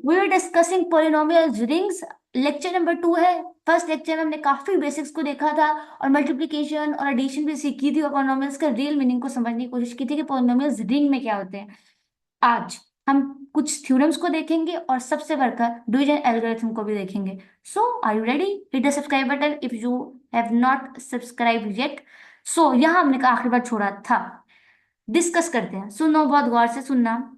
We are discussing polynomial rings. Lecture number 2 है। First lecture में हमने काफी बेसिक्स को देखा था और मल्टीप्लिकेशन और एडिशन भी सीखी थी और पॉलिनोमियल्स का रियल मीनिंग को समझने की कोशिश की थी कि पॉलिनोमियल्स रिंग में क्या होते हैं। आज हम कुछ थ्योरम्स को देखेंगे और सबसे बढ़कर डिवीजन एल्गोरिथम को भी देखेंगे। So are you ready? Hit the subscribe button if you have not subscribe yet. So यहाँ हमने आखिरी बार छोड़ा था। डिस्कस करते हैं, सुनो बहुत गौर से सुनना।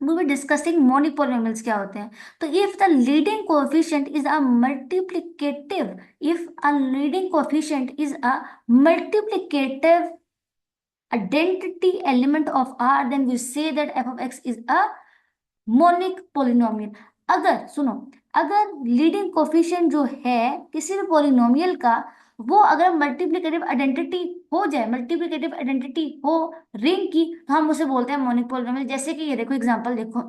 we were discussing monopolynomials क्या होते हैं। तो if the leading coefficient is a multiplicative, if a leading coefficient is a multiplicative identity element of R, then we say that f of x is a monic polynomial. अगर सुनो, अगर leading coefficient जो है किसी भी polynomial का, वो अगर मल्टीप्लिकेटिव आइडेंटिटी हो जाए, मल्टीप्लिकेटिव आइडेंटिटी हो रिंग की, तो हम उसे बोलते हैं मोनिक पोलिनोमियल। जैसे कि ये देखो एग्जांपल देखो।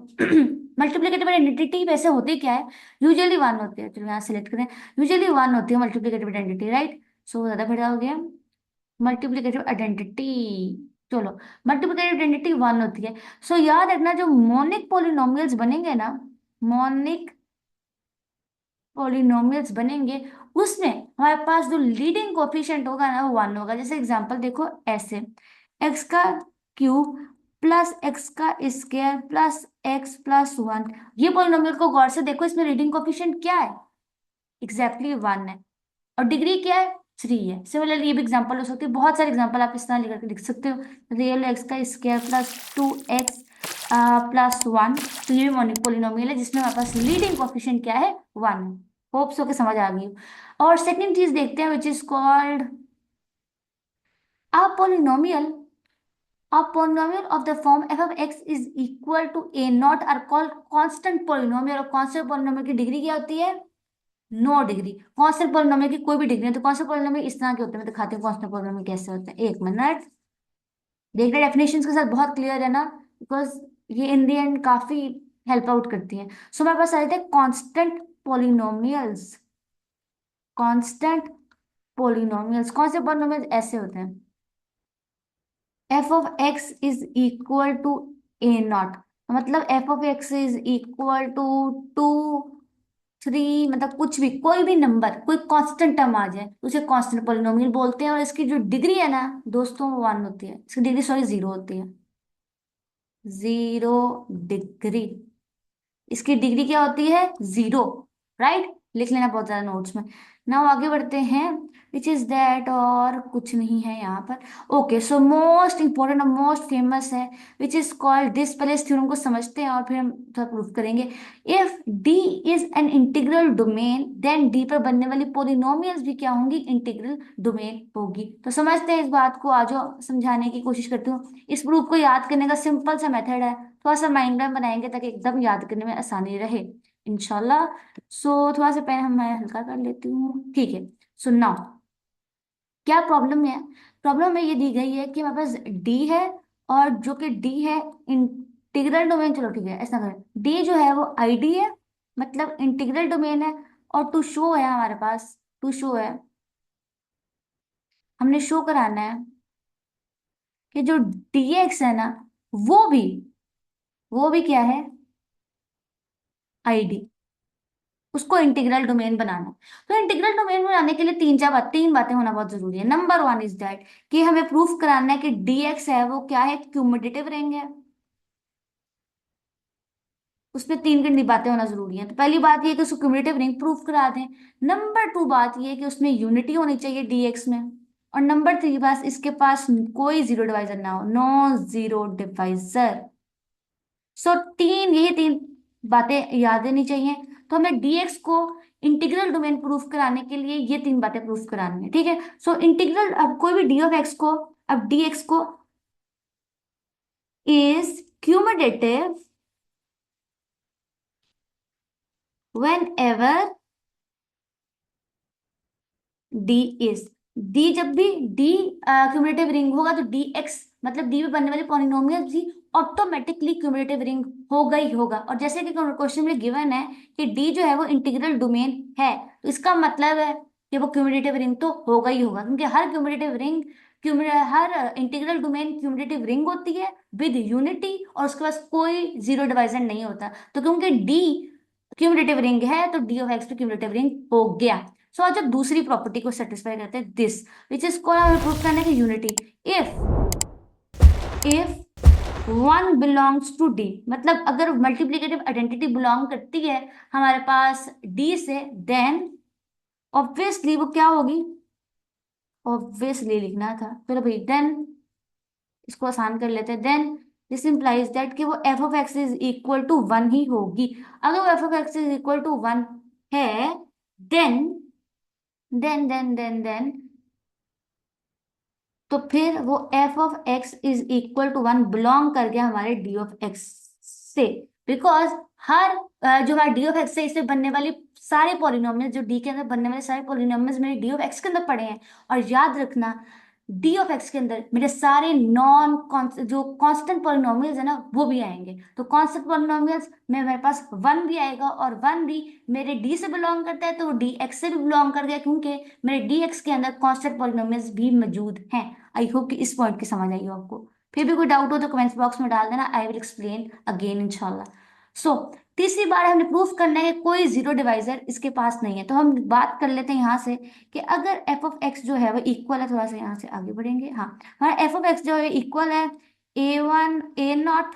मल्टीप्लिकेटिव आइडेंटिटी वैसे होती क्या है? यूजुअली वन होती है। चलो यहाँ सेलेक्ट करें। यूजुअली वन होती है मल्टीप्लिकेटिव आइडेंटिटी, राइट? सो ज्यादा बढ़िया हो गया। मल्टीप्लिकेटिव आइडेंटिटी, चलो, मल्टीप्लिकेटिव आइडेंटिटी वन होती है। सो याद रखना, जो मोनिक पोलिनोमियल्स बनेंगे ना, मोनिक पोलिनोमियल्स बनेंगे, उसमें हमारे पास जो लीडिंग कोफिशिएंट होगा ना, वो वन होगा। जैसे एग्जांपल देखो ऐसे, एक्स का क्यूब प्लस एक्स का square plus x plus one. ये पोलिनोमियल को गौर से देखो, इसमें लीडिंग कोफिशिएंट क्या है? एग्जैक्टली वन है। और डिग्री क्या है? थ्री है। सिमिलरली ये भी एग्जांपल हो सकती है, बहुत सारे एग्जांपल आप इस तरह लिख करके लिख सकते हो। रियल एक्स का square plus two x plus one. तो ये भी मोनिक पोलिनोमियल है जिसमें हमारे पास लीडिंग कोफिशिएंट क्या है? वन है। होप्स हो के समझ आ गई हो। और सेकंड चीज देखते हैं विच is called a polynomial. A polynomial of the form f of x is equal to a naught are called constant polynomial। और constant polynomial की डिग्री क्या होती है? No degree. कांस्टेंट पोलिनोमियल की कोई भी डिग्री नहीं। तो कांस्टेंट पोलिनोमियल इस तरह के होते हैं, मैं दिखाती हूँ कांस्टेंट पोलिनोमियल कैसे होते हैं। एक मिनट। देखना डेफिनेशंस के साथ बहुत क्लियर है ना, बिकॉज ये इन दी एंड काफी हेल्प आउट करती हैं। सो हमारे पास आ जाते हैं कांस्टेंट पोलिनोमियल्स। कांस्टेंट पोलिनोमियल्स, कौन से पोलिनोमियल्स ऐसे होते हैं? F of x is equal to A naught, मतलब F of x is equal to two three, मतलब कुछ भी, कोई भी नंबर, कोई कांस्टेंट टर्म आ जाए उसे कांस्टेंट पोलिनोमियल बोलते हैं। और इसकी जो डिग्री है ना दोस्तों, वो वन होती है। इसकी डिग्री सॉरी जीरो होती है। Zero degree. इसकी डिग्री क्या होती है? जीरो। राइट, लिख लेना बहुत ज्यादा नोट्स में। नाउ आगे बढ़ते हैं। विच इज दैट, और कुछ नहीं है यहाँ पर। ओके, सो मोस्ट इंपॉर्टेंट और मोस्ट फेमस है विच इज कॉल्ड दिस। पहले इस थ्योरम को समझते हैं और फिर हम थोड़ा प्रूफ करेंगे। If D is an integral domain, then D पर बनने वाली पोलिनोमियल्स भी क्या होंगी? इंटीग्रल डोमेन होगी। तो समझते हैं इस बात को, आज समझाने की कोशिश करती हूँ। इस प्रूफ को याद करने का सिंपल सा मेथड है, थोड़ा सा माइंड में बनाएंगे ताकि एकदम याद करने में आसानी रहे इंशाल्लाह। सो थोड़ा सा पेन मैं हल्का कर लेती हूँ, ठीक है। सो नाउ क्या प्रॉब्लम है? प्रॉब्लम में ये दी गई है कि हमारे पास डी है, और जो कि डी है इंटीग्रल डोमेन। चलो ठीक है, ऐसा करें, डी जो है वो आईडी है, मतलब इंटीग्रल डोमेन है। और टू शो है हमारे पास, टू शो है, हमने शो कराना है कि जो डीएक्स है ना, वो भी वो भी क्या है? आईडी। उसको इंटीग्रल डोमेन बनाना। तो इंटीग्रल डोमेन बनाने के लिए तीन बातें होना बहुत जरूरी है। नंबर वन इज दैट कि हमें प्रूफ कराना है कि डीएक्स है वो क्या है? क्यूमुलेटिव रिंग है। उसमें तीन बातें होना जरूरी है। तो पहली बात ये है कि उसको क्यूमुलेटिव रिंग प्रूफ करा दें। नंबर टू बात ये है कि उसमें यूनिटी होनी चाहिए डीएक्स में। और नंबर थ्री, बस इसके पास कोई जीरो डिवाइजर ना हो, नो जीरो डिवाइजर। सो यही तीन बातें याद रहनी चाहिए। तो हमें डीएक्स को इंटीग्रल डोमेन प्रूफ कराने के लिए ये तीन बातें प्रूफ करानी है, ठीक है। सो इंटीग्रल, अब कोई भी डी ऑफ एक्स को, अब डीएक्स को is cumulative when ever D is, D जब भी डी क्यूमुलेटिव रिंग होगा तो डी एक्स, मतलब डी पे बनने वाली पॉलिनोमियल भी ऑटोमेटिकली क्यूमुलेटिव रिंग होगा ही होगा। और जैसे कि क्वेश्चन में गिवन है कि डी जो है वो इंटीग्रल डोमेन है, तो इसका मतलब है कि वो क्यूमुलेटिव रिंग तो होगा ही होगा, क्योंकि हर क्यूमुलेटिव रिंग, हर इंटीग्रल डोमेन क्यूमुलेटिव रिंग होती है विद यूनिटी, और उसके पास कोई जीरो डिवाइजर नहीं होता। तो क्योंकि डी क्यूमुलेटिव रिंग है तो डी ऑफ एक्स भी क्यूमुलेटिव रिंग हो गया। सो आज जब दूसरी प्रॉपर्टी को सेटिस्फाई करते हैं, दिस विच इज को हमें प्रूव करने की unity. If one belongs to D, मतलब अगर मल्टीप्लिकेटिव आइडेंटिटी बिलोंग करती है हमारे पास डी से, देन ऑब्वियसली वो क्या होगी, ऑब्वियसली लिखना था, चलो भाई देन इसको आसान कर लेते हैं। देन दिस इंप्लाइज दैट कि वो F of x is equal to one ही होगी। अगर वो F of x is equal to one है, देन देन तो फिर वो F of x is equal to one belong कर गया हमारे डी ऑफ एक्स से। बिकॉज हर जो हमारे डी ऑफ एक्स से इससे बनने वाली सारे पॉलिनोमियल, जो डी के अंदर बनने वाले सारे पॉलिनोमियल्स मेरे डी ऑफ एक्स के अंदर पड़े हैं। और याद रखना, डी ऑफ एक्स के अंदर मेरे सारे नॉन जो कांस्टेंट पॉलिनोमियल्स है ना वो भी आएंगे। तो कांस्टेंट पॉलिनोमियल्स में मेरे पास वन भी आएगा, और वन भी मेरे डी से बिलोंग करता है तो वो डी एक्स से भी बिलोंग कर गया, क्योंकि मेरे डी एक्स के अंदर कांस्टेंट पॉलिनोमियल्स भी मौजूद हैं। आई होप कि इस पॉइंट की समझ आई हो आपको। फिर भी कोई डाउट हो तो कमेंट्स बॉक्स में डाल देना, आई विल एक्सप्लेन अगेन इंशाल्लाह। सो तीसरी बार हमने प्रूफ करना है कि कोई जीरो डिवाइजर इसके पास नहीं है। तो हम बात कर लेते हैं यहाँ से कि अगर एफ ऑफ एक्स जो है वो इक्वल है, थोड़ा सा यहाँ से आगे बढ़ेंगे, हाँ हमारा एफ ऑफ एक्स जो है इक्वल है ए वन ए नॉट,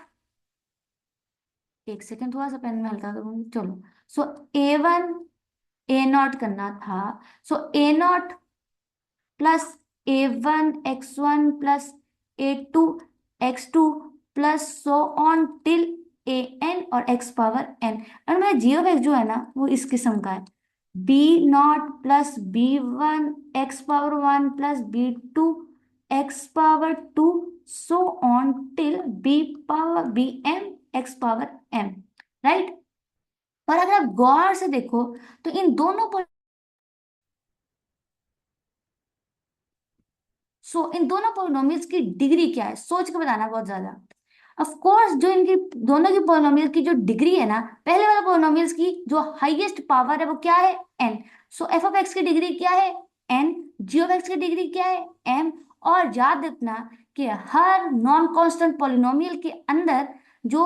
एक सेकेंड थोड़ा सा पेन में हल्का करूंगी, चलो। सो ए वन ए नॉट करना था। So A naught plus A one x1 plus A two x2 plus so on till A N और x पावर n। और मेरा जी ऑफ एक्स जो है ना वो इस किस्म का है, b naught plus b one x power one plus b two x power two so on till b power b m x power m, right. और अगर आप गौर से देखो तो इन दोनों इन दोनों पोलिनोमियल्स की डिग्री क्या है, सोच के बताना बहुत ज्यादा। ऑफ कोर्स जो इनकी दोनों की पोलिनोमियल्स की जो डिग्री है ना, पहले वाला पोलिनोमियल्स की जो हाईएस्ट पावर है वो क्या है, n। So F of x की डिग्री क्या है, n। जी ऑफ एक्स की डिग्री क्या है, m। और याद रखना कि हर नॉन कांस्टेंट पोलिनोमियल के अंदर जो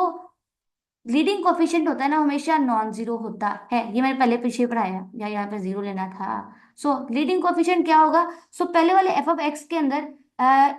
लीडिंग कोफिशिएंट होता है ना हमेशा नॉन जीरो होता है। ये मैंने पहले पीछे पढ़ाया, या यहाँ पे जीरो लेना था। सो लीडिंग कोफिशिएंट क्या होगा, पहले वाले एफ ऑफ एक्स के अंदर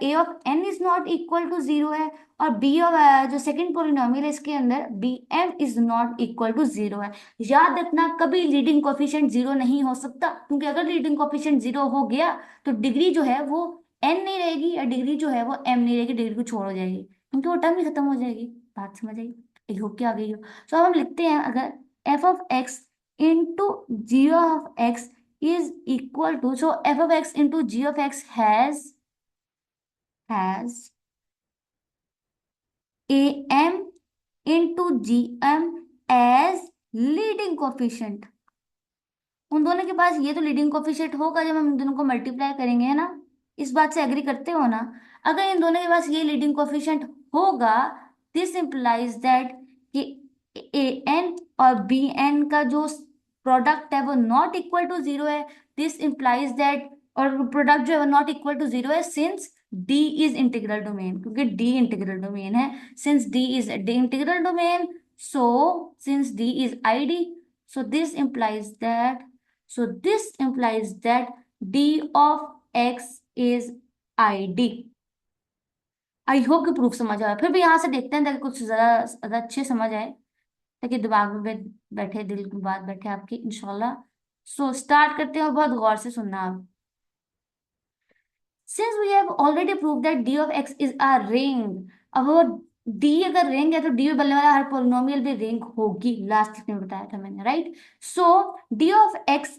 A of N is not equal to zero है, और बी ऑफ जो सेकंड पोलिनोमियल है इसके अंदर B M is not equal to zero है। याद रखना कभी लीडिंग कोफिशिएंट जीरो नहीं हो सकता, क्योंकि अगर लीडिंग कोफिशिएंट जीरो हो गया तो डिग्री जो है वो एन नहीं रहेगी, या डिग्री जो है वो एम नहीं रहेगी, डिग्री को छोड़ हो जाएगी, क्योंकि वो टर्म ही खत्म हो जाएगी। बात समझ आई, आई होप कि आ गई हो। अब हम लिखते हैं, अगर f of x into g of x is equal to, f of x into g of x has a m into g m as leading coefficient. उन दोनों के पास ये तो लीडिंग कोफिशिएंट होगा जब हम इन दोनों को मल्टीप्लाई करेंगे, है ना। इस बात से एग्री करते हो ना। अगर इन दोनों के पास ये लीडिंग कोफिशिएंट होगा, दिस इंप्लाइज दैट कि ए एन और बी एन का जो प्रोडक्ट है वो नॉट इक्वल टू जीरो है। दिस इंप्लाइज दैट, और प्रोडक्ट जो है वो नॉट इक्वल टू जीरो है since D is integral domain, क्योंकि डी इंटीग्रल डोमेन है। Since D is integral domain, so since D is ID, so this implies that this implies that d of x is id। I hope कि proof समझ आया। फिर भी यहाँ से देखते हैं ताकि कुछ ज्यादा अच्छे समझ आए, ताकि दिमाग में बैठे, दिल की बात बैठे आपकी इंशाल्लाह। स्टार्ट करते हैं और बहुत गौर से सुनना आप। Since we have already prove that D of x is a ring, अब वो डी अगर रिंग है तो डी में बनने वाला हर पोलिनोमियल भी रिंग होगी, लास्ट में बताया था मैंने, right. So D of x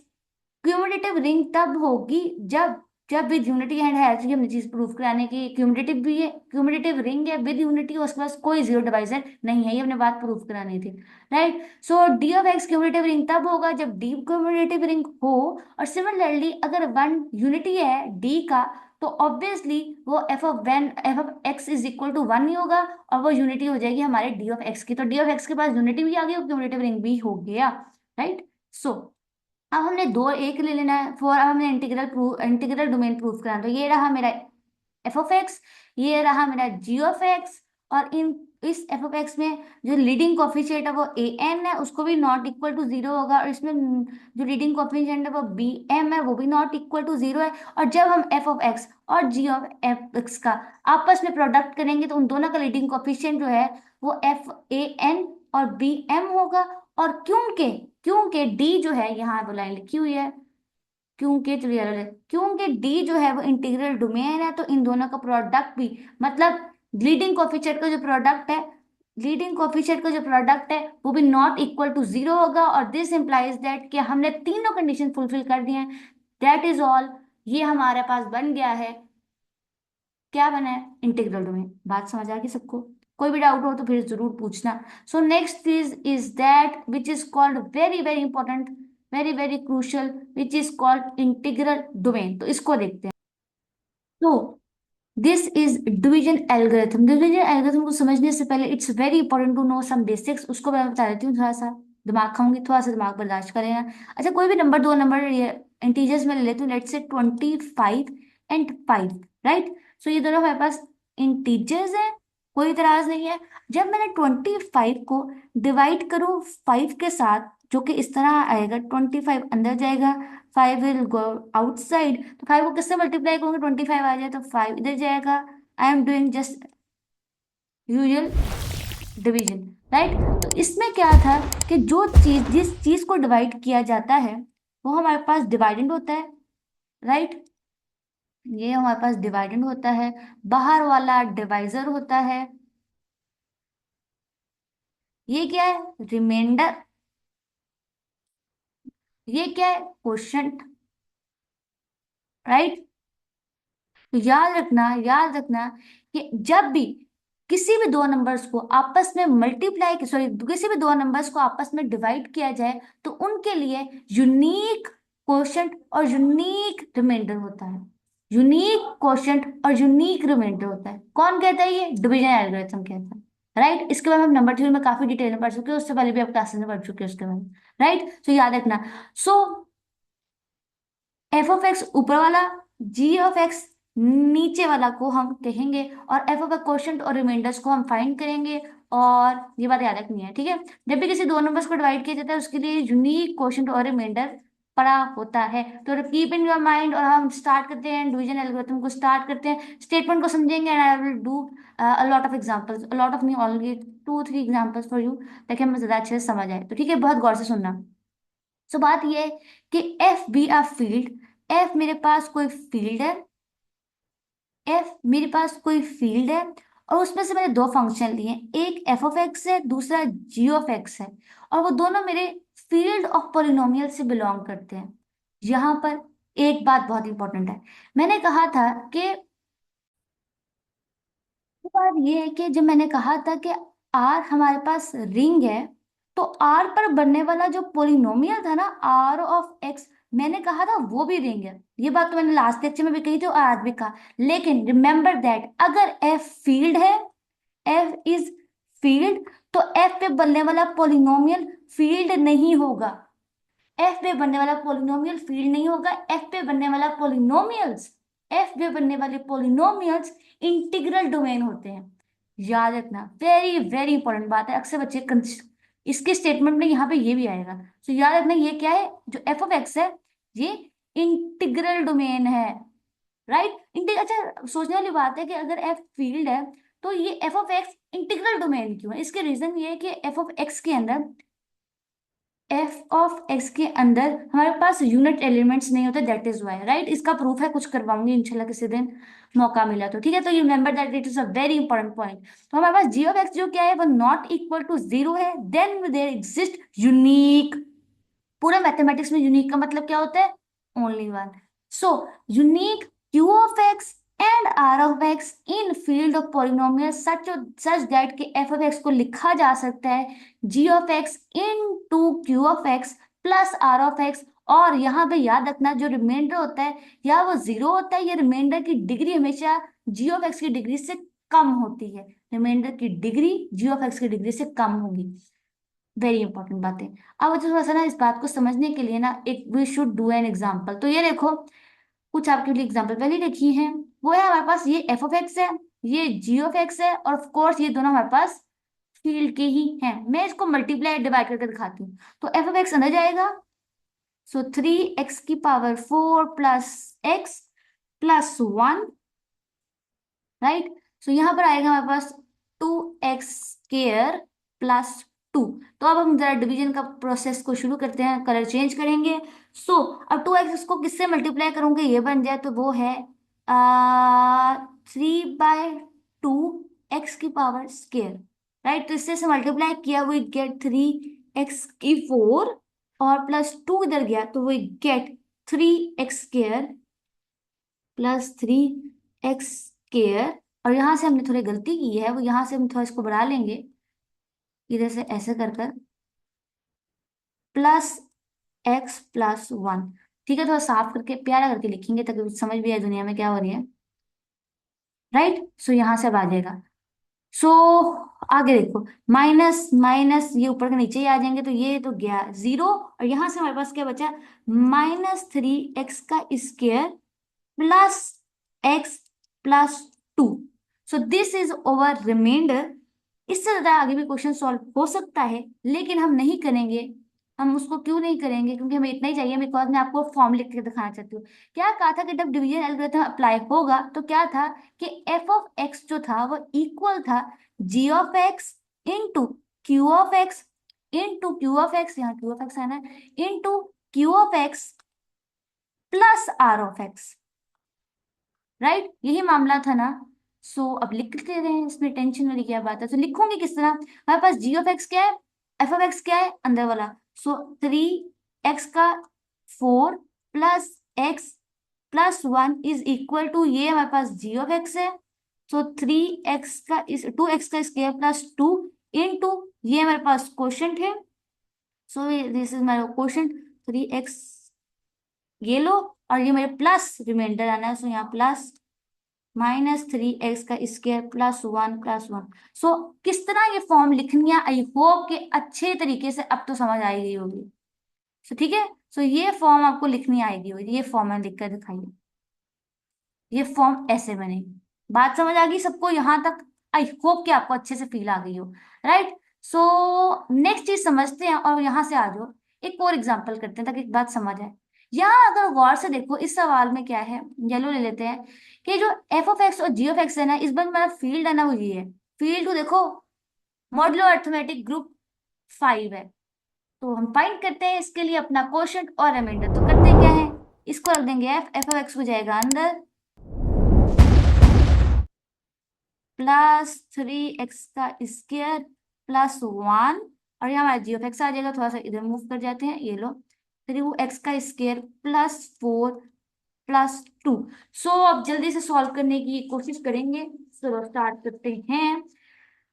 cumulative ring तब होगी जब विद यूनिटी एंड है, तो हमने चीज प्रूफ कराने की, क्यूमुलेटिव भी है, क्यूमुलेटिव रिंग है विद यूनिटी, उसके पास कोई जीरो डिवाइजर नहीं है, ये हमने बात प्रूफ करानी थी, right. So D of x cumulative ring तब होगा जब डी क्यूमुलेटिव रिंग हो। और सिमिलरली अगर वन यूनिटी है डी का, तो ऑब्वियसली वो F of x is equal to one ही होगा, और वो यूनिटी हो जाएगी हमारे डी ऑफ एक्स की। तो डी ऑफ एक्स के पास यूनिटी भी आ गई और क्यूमुलेटिव रिंग भी हो गया, राइट। सो अब हमने दो एक ले लेना है, अब हमने इंटीग्रल डोमेन प्रूफ करना। तो ये रहा मेरा एफ ऑफ एक्स, ये रहा मेरा जी ऑफ एक्स, और इन इस एफ ऑफ एक्स में जो लीडिंग कोफिशिएंट है वो ए एन है, उसको भी नॉट इक्वल टू जीरो होगा, और इसमें जो लीडिंग कोफिशिएंट है वो बी एम है, वो भी नॉट इक्वल टू जीरो है। और जब हम एफ ऑफ एक्स और जी ऑफ एफ एक्स का आपस में प्रोडक्ट करेंगे तो उन दोनों का लीडिंग कोफिशिएंट जो है वो एफ ए एन और बी एम होगा। और क्योंकि क्योंकि डी जो है, यहाँ वो लाइन लिखी हुई है, क्योंकि चलिए क्योंकि डी जो है वो इंटीग्रल डोमेन है, तो इन दोनों का प्रोडक्ट भी, मतलब लीडिंग कोफिशिएंट का जो प्रोडक्ट है, लीडिंग कोफिशिएंट का जो प्रोडक्ट है वो भी नॉट इक्वल टू जीरो होगा। और दिस इंप्लाइज दैट कि हमने तीनों कंडीशन फुलफिल कर दी हैं। दैट इज ऑल, ये हमारे पास बन गया है। क्या बना है? Integral domain. बात समझ आ गई सबको? कोई भी डाउट हो तो फिर जरूर पूछना। So next is that which is called very very important, very very crucial, which is called integral domain. तो इसको देखते हैं। तो this is division algorithm. Division algorithm को समझने से पहले it's very important to know some basics, उसको मैं बता देती हूँ। थोड़ा सा दिमाग खाऊंगी, थोड़ा सा दिमाग बर्दाश्त करेगा। अच्छा, कोई भी नंबर, दो नंबर इंटीजर्स में ले लेती हूँ। Let's say 25 and 5, right. सो ये दोनों हमारे पास इंटीजर्स हैं, कोई इतराज नहीं है। जब मैंने 25 को डिवाइड करूँ 5 के साथ, जो कि इस तरह आएगा, 25 अंदर जाएगा, 5 विल गो आउटसाइड। तो 5 को किससे मल्टीप्लाई करूंगा? 25 आ जाए तो 5 इधर जाएगा। I am doing just usual division, right. तो इसमें क्या था कि जो चीज, जिस चीज को डिवाइड किया जाता है वो हमारे पास डिवाइडेंड होता है, राइट। ये हमारे पास डिवाइडेंड होता है, बाहर वाला डिवाइजर होता है। ये क्या है? रिमाइंडर। ये क्या है? Quotient, right. तो याद रखना कि जब भी किसी भी दो नंबर्स को आपस में मल्टीप्लाई, सॉरी, किसी भी दो नंबर्स को आपस में डिवाइड किया जाए तो उनके लिए यूनिक क्वोशंट और यूनिक रिमाइंडर होता है। यूनिक क्वोशंट और यूनिक रिमाइंडर होता है। कौन कहता है? ये डिवीजन एल्गोरिथम कहता है, राइट। इसके बारे में हम नंबर थ्योरी में काफी डिटेल में पढ़ चुके हैं, उससे पहले भी आप क्लासेस में पढ़ चुके हैं उसके बारे में, राइट। तो याद रखना। सो एफ ऑफ एक्स ऊपर वाला, जी ऑफ एक्स नीचे वाला को हम कहेंगे, और एफ ऑफ एक्स क्वोशंट और रिमाइंडर्स को हम फाइंड करेंगे। और ये बात याद रखनी है, ठीक है। जब भी किसी दो नंबर्स को डिवाइड किया जाता है उसके लिए यूनिक क्वोशंट और रिमाइंडर पड़ा होता है। तो कीप इन योर माइंड, और हम स्टार्ट करते हैं डिवीजन एल्गोरिथम को, स्टार्ट करते हैं, स्टेटमेंट को समझेंगे। And I will do a lot of examples, a lot of नहीं, ऑनली 2-3 एग्जांपल्स फॉर यू, ताकि हमें ज्यादा अच्छे से समझ आए। तो ठीक है, बहुत गौर से सुनना। सो बात ये है कि F be a field, F मेरे पास कोई फील्ड है, एफ मेरे पास कोई फील्ड है, और उसमें से मैंने दो फंक्शन लिए हैं, एक एफ ऑफ एक्स है, दूसरा जी ऑफ एक्स है, और वो दोनों मेरे फील्ड ऑफ पोलिनोमियल से बिलोंग करते हैं। यहां पर एक बात बहुत इंपॉर्टेंट है। मैंने कहा था कि, तो बात ये है कि जब मैंने कहा था कि आर हमारे पास रिंग है, तो आर पर बनने वाला जो पोलिनोमियल था ना, आर ऑफ एक्स, मैंने कहा था वो भी रिंग है। ये बात तो मैंने लास्ट लेक्चर में भी कही थी और आज भी कहा। लेकिन रिमेंबर दैट अगर एफ फील्ड है, एफ इज फील्ड, तो एफ पे बनने वाला पोलिनोमियल फील्ड नहीं होगा। एफ पे बनने वाला पोलिनोमियल फील्ड नहीं होगा। एफ पे बनने वाला पोलिनोमियल्स, एफ पे बनने वाले पोलिनोमियल्स इंटीग्रल डोमेन होते हैं। याद रखना, वेरी वेरी इंपॉर्टेंट बात है। अक्सर बच्चे इसके स्टेटमेंट में यहाँ पे ये भी आएगा। तो याद रखना, ये क्या है? जो एफ ऑफ एक्स है ये इंटीग्रल डोमेन है, राइट। इंटीग्रल, अच्छा सोचने वाली बात है कि अगर एफ फील्ड है तो ये F of x integral domain क्यों है? इसके रीजन ये है कि एफ ऑफ एक्स के अंदर, एफ ऑफ एक्स के अंदर हमारे पास यूनिट एलिमेंट्स नहीं होते, दैट इज वाई, राइट। इसका प्रूफ है, कुछ करवाऊंगी इंशाल्लाह किसी दिन मौका मिला तो, ठीक है। तो you remember that it is a very important point. तो हमारे पास जी ऑफ एक्स जो क्या है, वो नॉट इक्वल टू जीरो है, देन देयर एग्जिस्ट यूनिक। पूरा मैथमेटिक्स में यूनिक का मतलब क्या होता है? Only one. So unique Q of X and R of X in field of polynomial such that कि एफ ऑफ एक्स को लिखा जा सकता है G of X into Q of X plus R of X. और यहाँ पे याद रखना, जो रिमाइंडर होता है या वो जीरो होता है, या रिमाइंडर की डिग्री हमेशा जी ऑफ एक्स की डिग्री से कम होती है। रिमाइंडर की डिग्री जी ऑफ एक्स की डिग्री से कम होगी। वेरी इंपॉर्टेंट बातें। अब मुझे थोड़ा सा ना इस बात को समझने के लिए ना, एक we should do an example. तो ये देखो, कुछ आपके लिए एग्जाम्पल पहले लिखी है। वो है हमारे पास ये एफ ऑफ एक्स है, ये जी ऑफ एक्स है, और ऑफ कोर्स ये दोनों हमारे पास फील्ड के ही हैं। मैं इसको मल्टीप्लाई डिवाइड करके दिखाती हूँ। तो एफ ऑफ एक्स अंदर जाएगा, so 3x⁴ plus x plus 1, right. So यहाँ पर आएगा हमारे पास 2x² प्लस 2। तो अब हम जरा डिवीजन का प्रोसेस को शुरू करते हैं, कलर चेंज करेंगे। सो अब 2x को किससे मल्टीप्लाई करूंगे ये बन जाए, तो वो है 3/2 x⁴, राइट। तो इससे से मल्टीप्लाई किया, वी गेट 3x⁴, और प्लस 2 इधर गया तो we get 3x² plus 3x²। और यहाँ से हमने थोड़ी गलती की है, वो यहाँ से हम थोड़ा इसको बढ़ा लेंगे, इधर से ऐसे कर कर प्लस x प्लस 1। ठीक है, थोड़ा साफ करके प्यारा करके लिखेंगे ताकि समझ भी आए दुनिया में क्या हो रही है, राइट। सो यहाँ से अब आ जाएगा। सो आगे देखो, माइनस माइनस ये ऊपर के नीचे ही आ जाएंगे, तो ये तो गया 0, और यहाँ से हमारे पास क्या बचा, -3x² plus x plus 2। So this is over remainder. इससे ज्यादा आगे भी क्वेश्चन सॉल्व हो सकता है, लेकिन हम नहीं करेंगे। हम उसको क्यों नहीं करेंगे, क्योंकि हमें इतना ही चाहिए। बिकॉज मैं आपको फॉर्म लिख के दिखाना चाहती हूँ। क्या कहा था कि जब डिवीजन एल्गोरिथम अप्लाई होगा तो क्या था कि एफ ऑफ एक्स जो था वो इक्वल था G of x into Q of x, into Q of X, यहाँ क्यू ऑफ एक्स आना है, into Q of X plus R of X, right. यही मामला था ना। सो अब लिख दे रहे हैं, इसमें टेंशन वाली क्या बात है। तो लिखूंगी किस तरह, हमारे पास जी ऑफ एक्स क्या है, एफ ऑफ एक्स क्या है, अंदर वाला। So 3x⁴ plus x plus 1 is equal to, ये हमारे पास जी ऑफ एक्स है। सो 2x² प्लस 2 इंटू, ये हमारे पास क्वोशंट है। सो this is my quotient 3x, ये लो, और ये मेरे प्लस रिमाइंडर आना है, सो यहाँ प्लस -3x² प्लस 1 सो किस तरह ये फॉर्म लिखनी है, आई होप कि अच्छे तरीके से अब तो समझ आई गई होगी। सो ठीक है, सो ये फॉर्म आपको लिखनी आएगी होगी, ये फॉर्म मैं लिख कर दिखाइए। ये फॉर्म ऐसे बनेगी। बात समझ आ गई सबको यहाँ तक? आई होप कि आपको अच्छे से फील आ गई हो, राइट। सो नेक्स्ट चीज समझते हैं, और यहाँ से आ जाओ एक और एग्जांपल करते हैं ताकि एक बात समझ आए। यहाँ अगर गौर से देखो इस सवाल में क्या है, येलो ले लेते हैं, कि जो एफ ऑफ एक्स और जी ऑफ एक्स है ना, इस बार हमारा फील्ड है ना वो ये है। फील्ड को देखो, मॉडलो अरिथमेटिक ग्रुप 5 है। तो हम फाइंड करते हैं इसके लिए अपना कोशंट और रिमाइंडर। तो करते क्या है, इसको रख देंगे एफ, एफ ऑफ एक्स हो जाएगा अंदर +3x² प्लस 1, और यहाँ हमारा जी ऑफ एक्स आ जाएगा। थोड़ा सा इधर मूव कर जाते हैं, ये लो 3x² प्लस 4 प्लस 2। सो अब जल्दी से सॉल्व करने की कोशिश करेंगे। चलो स्टार्ट करते हैं।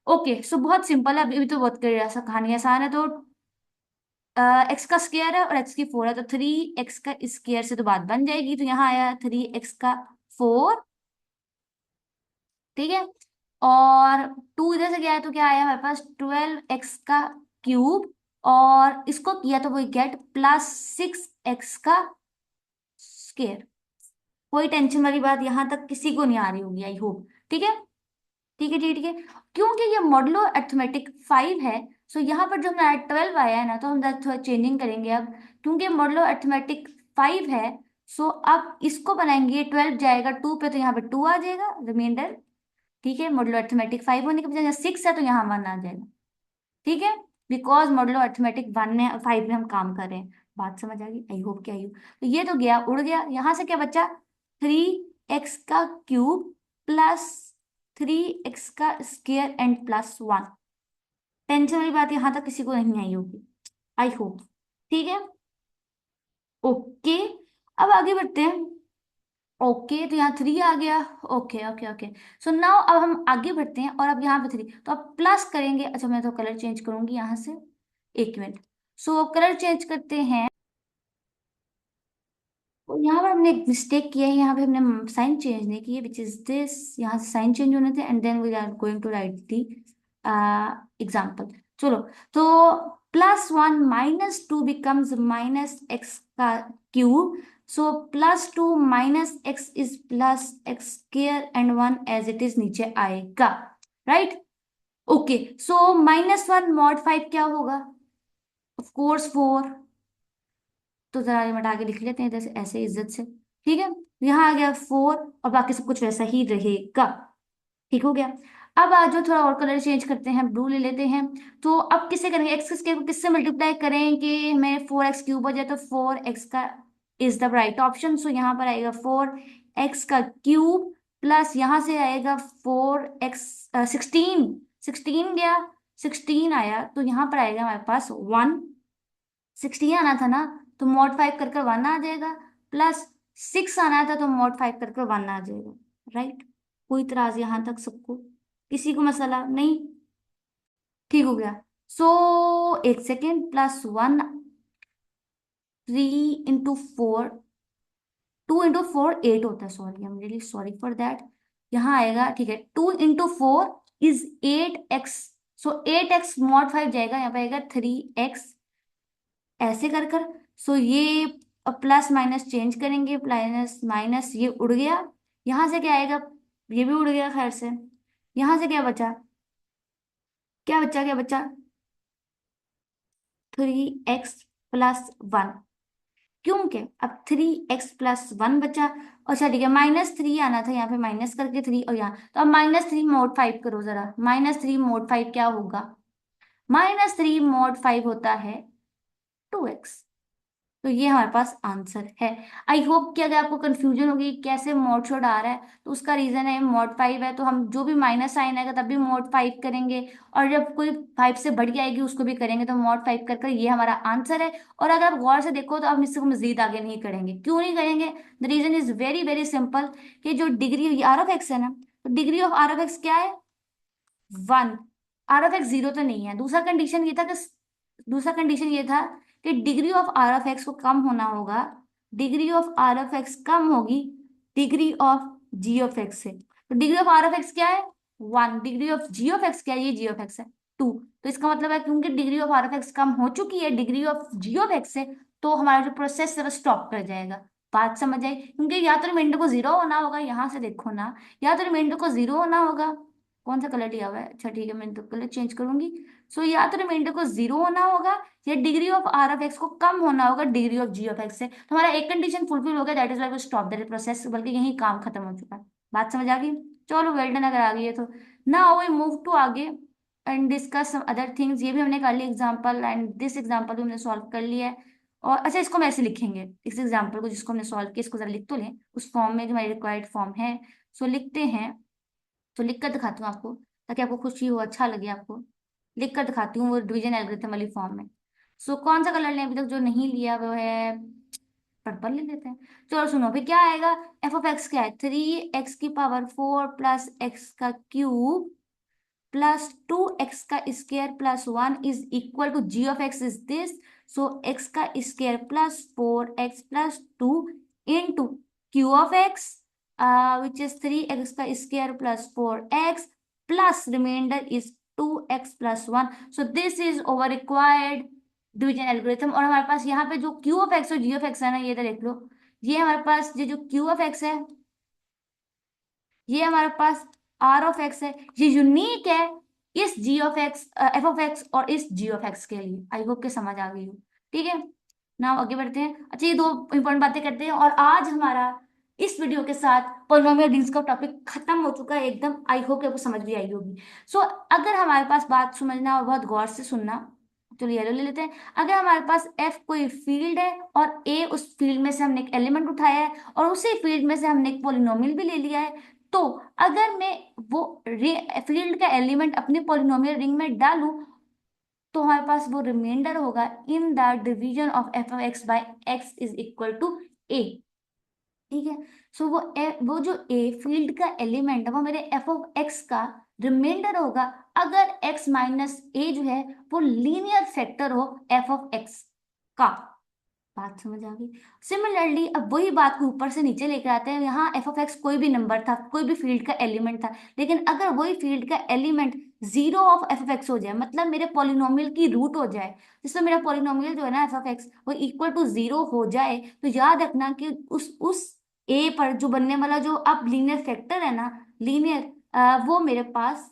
ओके, सो बहुत सिंपल है, अभी तो बहुत कर कहानी आसान है। तो एक्स का स्क्वायर है और x⁴ है, तो 3x² से तो बात बन जाएगी। तो यहाँ आया 3x⁴, ठीक है। और 2 इधर से गया है तो क्या आया हमारे पास 12x⁵, और इसको किया तो वो गेट +6x²। कोई टेंशन वाली बात यहाँ तक किसी को नहीं आ रही होगी, आई होप। ठीक है, ठीक है, ठीक है। क्योंकि ये मॉडलो अरिथमेटिक 5 है, सो यहाँ पर जो हमारा 12 आया है ना, तो हम थोड़ा चेंजिंग करेंगे अब। क्योंकि मॉडलो अरिथमेटिक 5 है, सो अब इसको बनाएंगे, 12 जाएगा 2 पे तो यहाँ पे 2 आ जाएगा रिमाइंडर। ठीक है, मॉडलो अरिथमेटिक 5 होने के बजाय 6 है तो यहाँ 1 आ जाएगा। ठीक है, बिकॉज मॉडलो अरिथमेटिक 1 में 5 में हम काम कर रहे हैं। बात समझ आ गई, आई होप क्या आई हो। तो ये तो गया, उड़ गया। यहाँ से क्या बचा, 3x³ plus 3x² and plus 1। Tension वाली बात यहाँ तक किसी को नहीं आई होगी, आई होप। ठीक है, ओके। अब आगे बढ़ते हैं। ओके, तो यहाँ 3 आ गया। Okay okay okay, so now अब हम आगे बढ़ते हैं, और अब यहाँ पे 3 तो अब प्लस करेंगे। अच्छा, मैं तो कलर चेंज करूंगी यहाँ से, एक मिनट। सो कलर चेंज करते हैं। तो यहाँ पर हमने एक मिस्टेक किया है, यहाँ पे हमने साइन चेंज नहीं किए, विच इज दिस। यहाँ से साइन चेंज होने थे, and then we are going to write the example. चलो, तो +1 -2 becomes -x⁵। So +2 -x is +x² and 1 as it is नीचे आएगा, राइट। ओके, सो -1 mod 5 क्या होगा? Of course 4। तो जरा ये मिटा के लिख लेते हैं इधर से ऐसे इज्जत से। ठीक है, यहाँ आ गया 4 और बाकी सब कुछ वैसा ही रहेगा। ठीक हो गया। अब आज जो थोड़ा और कलर चेंज करते हैं, ब्लू ले लेते हैं। तो अब किससे करेंगे? एक्स स्क्वायर को किससे मल्टीप्लाई करें कि हमें 4x³ हो जाए? तो 4x का इज द राइट ऑप्शन। सो यहाँ पर आएगा 4x³ प्लस यहाँ से आएगा 4x 16 गया। 16 आया तो यहाँ पर आएगा हमारे पास 1। 16 आना था ना, तो mod 5 कर कर 1 आ जाएगा। प्लस 6 आना था तो mod 5 कर कर 1 आ जाएगा। राइट? कोई इतराज यहाँ तक सबको? किसी को मसला नहीं? ठीक हो गया। सो एक सेकेंड, +1, 3 × 4, 2 × 4 8 होता है। Sorry, I am really sorry for that. यहाँ आएगा, ठीक है, 2 × 4 is 8x। So 8x mod 5 जाएगा, यहाँ पे आएगा 3x। ऐसे कर कर, सो ये प्लस माइनस चेंज करेंगे, प्लस माइनस ये उड़ गया। यहाँ से क्या आएगा? ये भी उड़ गया खैर से। यहाँ से क्या बचा? क्या बचा? क्या बचा? 3x + 1। क्योंकि अब 3x + 1 बचा। अच्छा ठीक है, -3 आना था, यहाँ पे माइनस करके 3, और यहाँ तो अब -3 mod 5 करो जरा। -3 mod 5 क्या होगा? -3 mod 5 होता है 2x। तो ये हमारे पास आंसर है। आई होप कि अगर आपको कंफ्यूजन होगी कि कैसे मॉड शोड आ रहा है, तो उसका रीजन है mod 5 है, तो हम जो भी माइनस साइन आएगा तब भी mod 5 करेंगे, और जब कोई 5 से बढ़ के आएगी उसको भी करेंगे, तो mod 5 कर कर ये हमारा आंसर है। और अगर आप गौर से देखो तो हम इससे मजीद आगे नहीं करेंगे। क्यों नहीं करेंगे? The reason is very very simple, कि जो डिग्री R(x) है ना, तो डिग्री ऑफ R(x) क्या है? 1। R(x) 0 तो नहीं है। दूसरा कंडीशन ये था कि डिग्री ऑफ R(x) को कम होना होगा। डिग्री ऑफ R(x) कम होगी डिग्री ऑफ g(x) से। तो डिग्री ऑफ R(x) क्या है? 1। डिग्री ऑफ g(x) क्या है? ये g(x) है 2। तो इसका मतलब है क्योंकि डिग्री ऑफ R(x) कम हो चुकी है डिग्री ऑफ g(x) से, तो हमारा जो प्रोसेस है वो स्टॉप कर जाएगा। बात समझ आई? क्योंकि या तो रिमाइंडर को 0 होना होगा, यहां से देखो ना, या तो रिमाइंडर को 0 होना होगा। कौन सा कलर लिया हुआ है? अच्छा ठीक है, मैं तो कलर चेंज करूंगी। सो या तो रिमाइंडर को 0 होना होगा, या डिग्री ऑफ R(x) को कम होना होगा डिग्री ऑफ g(x) से। तो हमारा एक कंडीशन फुलफिल हो गया, that is why we stop the process, बल्कि यही काम खत्म हो चुका है। बात समझ आ गई? चलो वेल डन, अगर आ गई है तो। नाउ वी मूव टू आगे and discuss some other things. ये भी हमने कर ली एग्जाम्पल, एंड दिस एग्जाम्पल भी हमने सॉल्व कर लिया है। और अच्छा, इसको हम ऐसे लिखेंगे, इस एग्जाम्पल को जिसको हमने सॉल्व किया, इसको जरा लिख तो लें उस फॉर्म में जो हमारी रिक्वायर्ड फॉर्म है। सो लिखते हैं। तो लिख कर दिखाती हूँ आपको, ताकि आपको खुशी हो, अच्छा लगे आपको। लिख कर दिखाती हूँ वो डिवीजन एल्गोरिथम वाली फॉर्म में। सो कौन सा कलर लें? अभी तक जो नहीं लिया वो है पर्पल, ले लेते हैं। चलो सुनो, फिर क्या आएगा? f(x) क्या है? 3x⁴ plus x³ +2x² + 1 is equal to g(x) is this. So x² +4x + 2 into q(x), which is 3x² +4x plus remainder is 2x + 1। so this is our required division algorithm. और हमारे पास यहाँ पे जो q(x) और g(x) है ना, ये इधर देख लो। ये हमारे पास ये जो q(x) है, ये हमारे पास R(x) है। ये यूनिक है इस g(x) f(x) और इस g(x) के लिए। आई होप के समझ आ गई हो। ठीक है, नाउ आगे बढ़ते हैं। अच्छा, ये दो इंपॉर्टेंट बातें करते हैं, और आज हमारा इस वीडियो के साथ पॉलिनोमियल रिंग्स का टॉपिक खत्म हो चुका है एकदम। आई होप कि आपको समझ भी आई होगी। सो अगर हमारे पास बात समझना और बहुत गौर से सुनना, तो येलो ले लेते हैं। अगर हमारे पास F कोई फील्ड है और A उस फील्ड में से हमने एक एलिमेंट उठाया है, और उसी फील्ड में से हमने एक पॉलिनोमियल भी ले लिया है, तो अगर मैं वो फील्ड का एलिमेंट अपने पॉलिनोमियल रिंग में डालूं, तो हमारे पास वो रिमाइंडर होगा in the division of f(x) by x is equal to a। ठीक है, सो वो जो a फील्ड का एलिमेंट है, वो मेरे f(x) का रिमाइंडर होगा, अगर x - a जो है वो लीनियर फैक्टर हो f(x) का। बात समझ आ गई? सिमिलरली अब वही बात को ऊपर से नीचे लेकर आते हैं। यहाँ f(x) कोई भी नंबर था, कोई भी फील्ड का एलिमेंट था, लेकिन अगर वही फील्ड का एलिमेंट 0 ऑफ f(x) हो जाए, मतलब मेरे पॉलिनोमियल की रूट हो जाए, जिसमें मेरा पॉलिनोमियल जो है ना f(x) वो इक्वल टू 0 हो जाए, तो याद रखना कि उस a पर जो बनने वाला जो अब लीनियर फैक्टर है ना, लीनियर, वो मेरे पास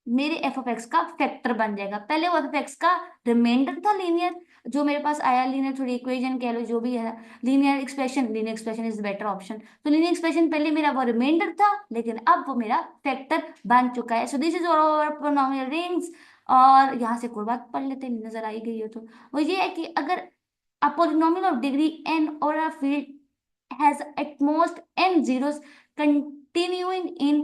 मेरे एफ ऑफ एक्स का फैक्टर बन जाएगा। पहले वो एफ ऑफ एक्स का रिमाइंडर था लीनियर, जो मेरे पास आया लीनियर, थोड़ी इक्वेशन कह लो जो भी है, linear expression is better option. तो लीनियर एक्सप्रेशन पहले मेरा वो रिमाइंडर था, लेकिन अब वो मेरा फैक्टर बन चुका है। सो this is all polynomial rings. और यहाँ से कोई बात पढ़ लेते हैं, नजर आई गई हो तो। वो ये है कि अगर a polynomial of degree n or a field has at most n zeros continuing in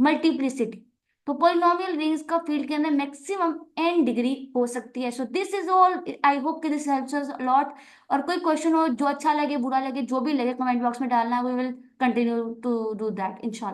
multiplicity, तो पोलिनोमियल रिंग्स का फील्ड के अंदर मैक्सिमम n डिग्री हो सकती है। सो this is all, I hope कि दिस हेल्प्स अस लॉट। और कोई क्वेश्चन हो जो अच्छा लगे बुरा लगे जो भी लगे कमेंट बॉक्स में डालना, we will continue to do that इंशाल्लाह।